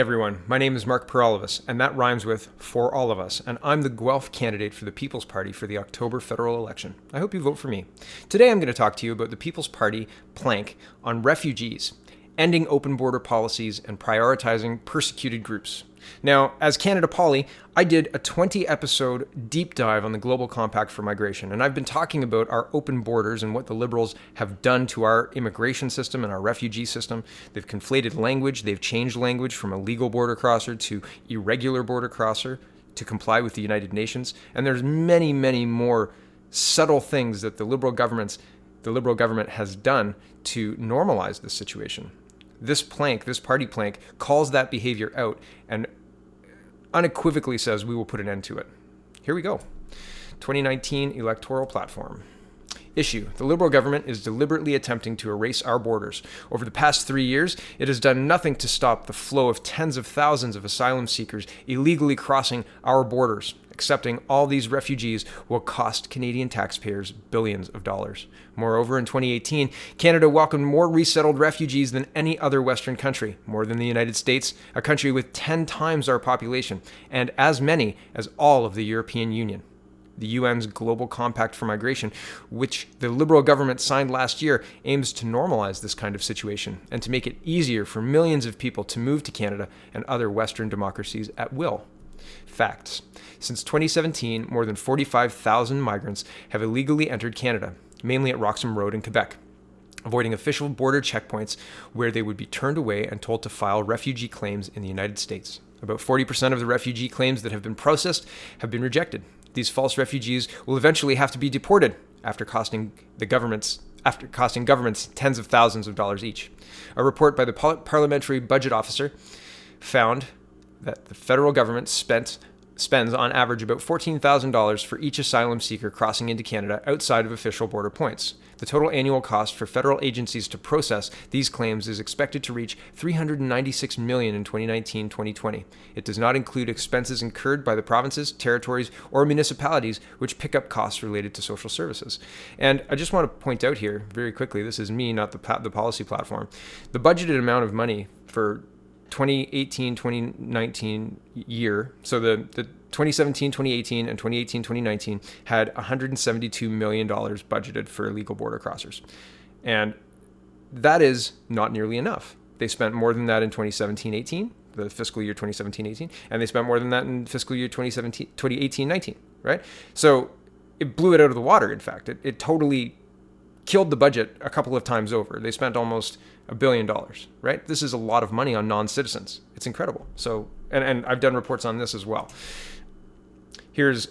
Everyone, my name is Mark Peralivas, and that rhymes with For All of Us, and I'm the Guelph candidate for the People's Party for the October federal election. I hope you vote for me. Today I'm going to talk to you about the People's Party plank on refugees, ending open border policies, and prioritizing persecuted groups. Now, as Canada Poly, I did a 20-episode deep dive on the Global Compact for Migration, and I've been talking about our open borders and what the Liberals have done to our immigration system and our refugee system. They've conflated language, they've changed language from a legal border crosser to irregular border crosser to comply with the United Nations, and there's many, many more subtle things that the Liberal government has done to normalize this situation. This party plank, calls that behavior out and unequivocally says we will put an end to it. Here we go. 2019 electoral platform. Issue: the Liberal government is deliberately attempting to erase our borders. Over the past 3 years, it has done nothing to stop the flow of tens of thousands of asylum seekers illegally crossing our borders. Accepting all these refugees will cost Canadian taxpayers billions of dollars. Moreover, in 2018, Canada welcomed more resettled refugees than any other Western country, more than the United States, a country with 10 times our population, and as many as all of the European Union. The UN's Global Compact for Migration, which the Liberal government signed last year, aims to normalize this kind of situation and to make it easier for millions of people to move to Canada and other Western democracies at will. Facts. Since 2017, more than 45,000 migrants have illegally entered Canada, mainly at Roxham Road in Quebec, avoiding official border checkpoints where they would be turned away and told to file refugee claims in the United States. About 40% of the refugee claims that have been processed have been rejected. These false refugees will eventually have to be deported after costing governments tens of thousands of dollars each. A report by the Parliamentary Budget Officer found that the federal government spends on average about $14,000 for each asylum seeker crossing into Canada outside of official border points. The total annual cost for federal agencies to process these claims is expected to reach $396 million in 2019-2020. It does not include expenses incurred by the provinces, territories, or municipalities which pick up costs related to social services. And I just want to point out here very quickly, this is me, not the policy platform, the budgeted amount of money for 2018-2019 year, so the 2017-2018 and 2018-2019 had $172 million budgeted for illegal border crossers. And that is not nearly enough. They spent more than that in 2017-18, the fiscal year 2017-18, and they spent more than that in fiscal year 2018-19, right? So it blew it out of the water, in fact. It totally killed the budget a couple of times over. They spent almost $1 billion, right? This is a lot of money on non-citizens. It's incredible. So, and I've done reports on this as well. Here's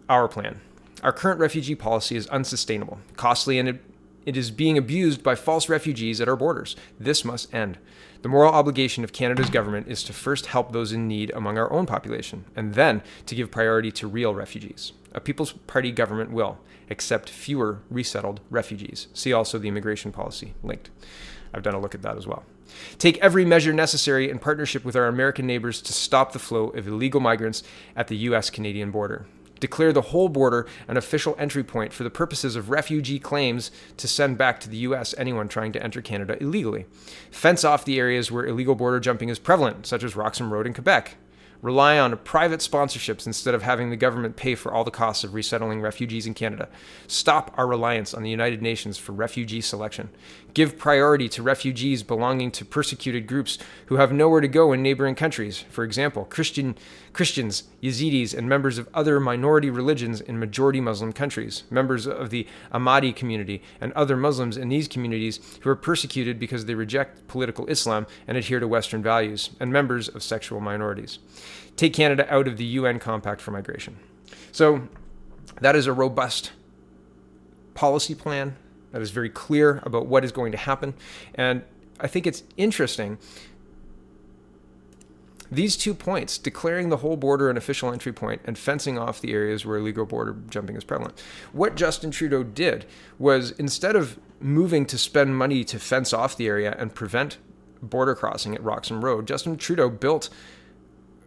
our plan. Our current refugee policy is unsustainable, costly, and it is being abused by false refugees at our borders. This must end. The moral obligation of Canada's government is to first help those in need among our own population, and then to give priority to real refugees. A People's Party government will accept fewer resettled refugees. See also the immigration policy linked. I've done a look at that as well. Take every measure necessary in partnership with our American neighbors to stop the flow of illegal migrants at the U.S.-Canadian border. Declare the whole border an official entry point for the purposes of refugee claims to send back to the U.S. anyone trying to enter Canada illegally. Fence off the areas where illegal border jumping is prevalent, such as Roxham Road in Quebec. Rely on private sponsorships instead of having the government pay for all the costs of resettling refugees in Canada. Stop our reliance on the United Nations for refugee selection. Give priority to refugees belonging to persecuted groups who have nowhere to go in neighboring countries. For example, Christians, Yazidis, and members of other minority religions in majority Muslim countries, members of the Ahmadi community, and other Muslims in these communities who are persecuted because they reject political Islam and adhere to Western values, and members of sexual minorities. Take Canada out of the UN Compact for Migration. So that is a robust policy plan that is very clear about what is going to happen. And I think it's interesting. These 2 points, declaring the whole border an official entry point and fencing off the areas where illegal border jumping is prevalent. What Justin Trudeau did was, instead of moving to spend money to fence off the area and prevent border crossing at Roxham Road, Justin Trudeau built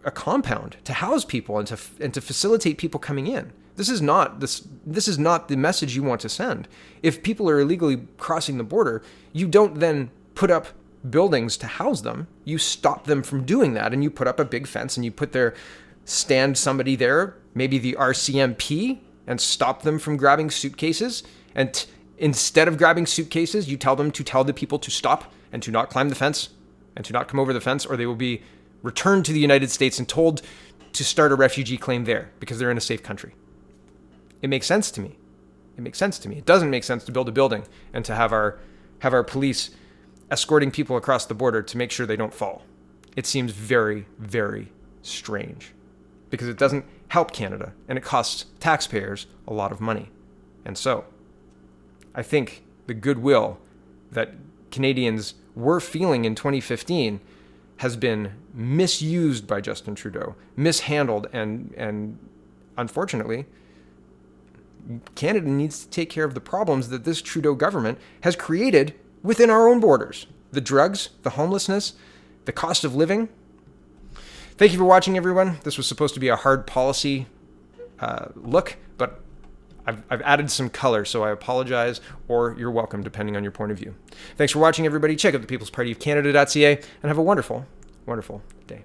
a compound to house people and to facilitate people coming in. This is not the message you want to send. If people are illegally crossing the border, you don't then put up buildings to house them, you stop them from doing that, and you put up a big fence and you stand somebody there, maybe the RCMP, and stop them from grabbing suitcases. And instead of grabbing suitcases, you tell them to tell the people to stop and to not climb the fence and to not come over the fence, or they will be returned to the United States and told to start a refugee claim there because they're in a safe country. It makes sense to me. It makes sense to me. It doesn't make sense to build a building and to have our police escorting people across the border to make sure they don't fall. It seems very, very strange because it doesn't help Canada and it costs taxpayers a lot of money. And so I think the goodwill that Canadians were feeling in 2015 has been misused by Justin Trudeau, mishandled, and unfortunately, Canada needs to take care of the problems that this Trudeau government has created within our own borders. The drugs, the homelessness, the cost of living. Thank you for watching, everyone. This was supposed to be a hard policy look, but I've added some color, so I apologize, or you're welcome, depending on your point of view. Thanks for watching, everybody. Check out the People's Party of Canada.ca, and have a wonderful, wonderful day.